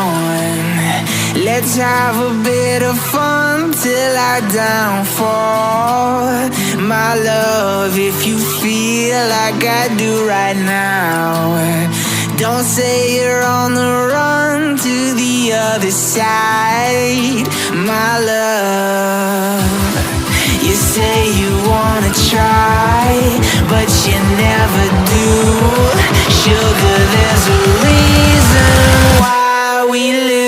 on. Let's have a bit of fun till I downfall. My love, if you feel like I do right now, don't say you're on the run to the other side. My love, you say you wanna try, but you never do. Sugar, there's a reason why we live